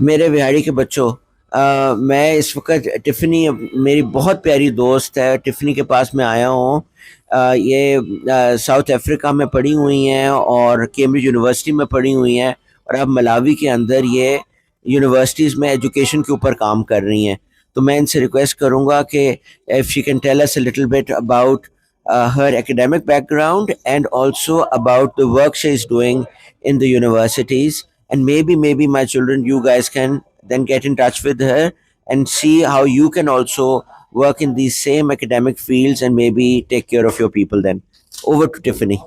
मेरे बिहारी के बच्चों, मैं इस वक्त टिफ़नी मेरी बहुत प्यारी दोस्त है, टिफ़नी के पास मैं आया हूँ। ये साउथ अफ्रीका में पढ़ी हुई हैं और कैम्ब्रिज यूनिवर्सिटी में पढ़ी हुई हैं, और अब मलावी के अंदर ये यूनिवर्सिटीज़ में एजुकेशन के ऊपर काम कर रही हैं। तो मैं इनसे रिक्वेस्ट करूँगा कि if she can tell us a little bit about her academic background and also about the work she is doing in the universities, and maybe my children, you guys can then get in touch with her and see how you can also work in these same academic fields and maybe take care of your people. Then over to Tiffany.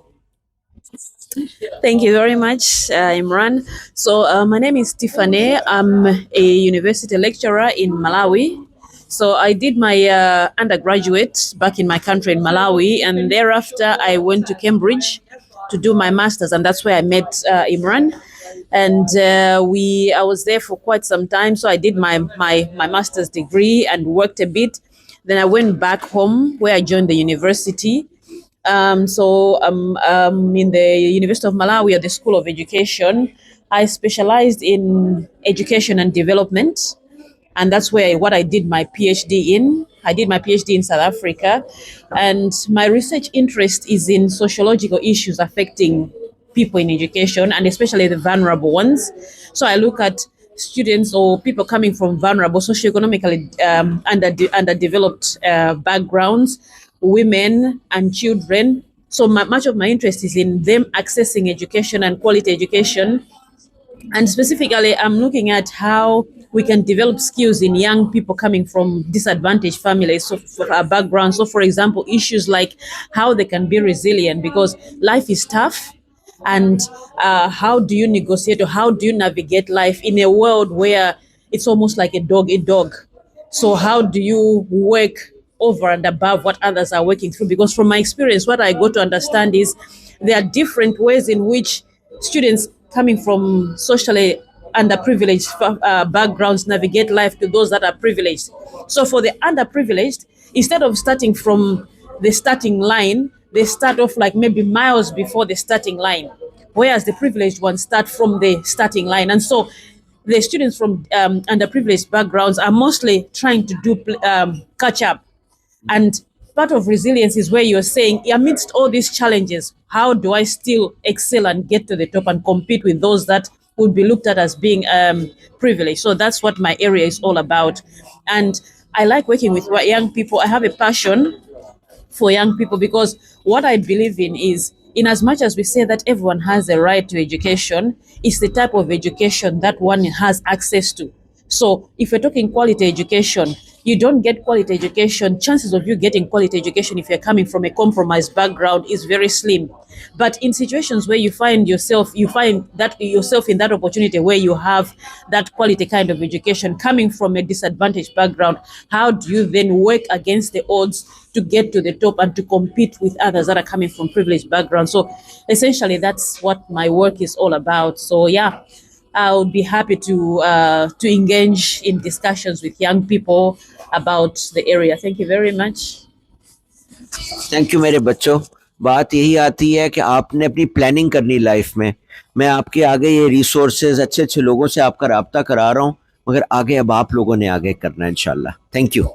Thank you very much, Imran. So, my name is Tiffany. I'm a university lecturer in Malawi. So, I did my undergraduate back in my country in Malawi, and thereafter, I went to Cambridge to do my master's, and that's where I met Imran. And I was there for quite some time. So, I did my master's degree and worked a bit. Then I went back home where I joined the university. In the University of Malawi at the School of Education. I specialized in education and development, and that's where what I did my PhD in. I did my PhD in South Africa, and my research interest is in sociological issues affecting people in education, and especially the vulnerable ones. So I look at students or people coming from vulnerable, socioeconomically underdeveloped backgrounds, women and children. So much of my interest is in them accessing education and quality education. And specifically, I'm looking at how we can develop skills in young people coming from disadvantaged families, so for our background. So, for example, issues like how they can be resilient because life is tough, and how do you negotiate or how do you navigate life in a world where it's almost like a dog eat dog. So how do you work over and above what others are working through? Because from my experience, what I got to understand is there are different ways in which students coming from socially underprivileged backgrounds navigate life to those that are privileged. So for the underprivileged, instead of starting from the starting line, they start off like maybe miles before the starting line, whereas the privileged ones start from the starting line. And so the students from underprivileged backgrounds are mostly trying to do catch up. And part of resilience is where you're saying, amidst all these challenges, how do I still excel and get to the top and compete with those that would be looked at as being privileged? So that's what my area is all about. And I like working with young people. I have a passion for young people because what I believe in is, in as much as we say that everyone has a right to education, it's the type of education that one has access to. So if we're talking quality education, you don't get quality education. Chances of you getting quality education if you're coming from a compromised background is very slim. But in situations where you find that yourself in that opportunity where you have that quality kind of education coming from a disadvantaged background, how do you then work against the odds to get to the top and to compete with others that are coming from privileged backgrounds? So essentially, that's what my work is all about. So yeah, I would be happy to engage in discussions with young people about the area. Thank you very much. Thank you मेरे बच्चों। बात यही आती है कि आपने अपनी planning करनी लाइफ में। मैं आपके आगे ये रिसोर्सेज अच्छे अच्छे लोगों से आपका राब्ता करा रहा हूँ, मगर आगे अब आप लोगों ने आगे करना है इंशाल्लाह। Thank you.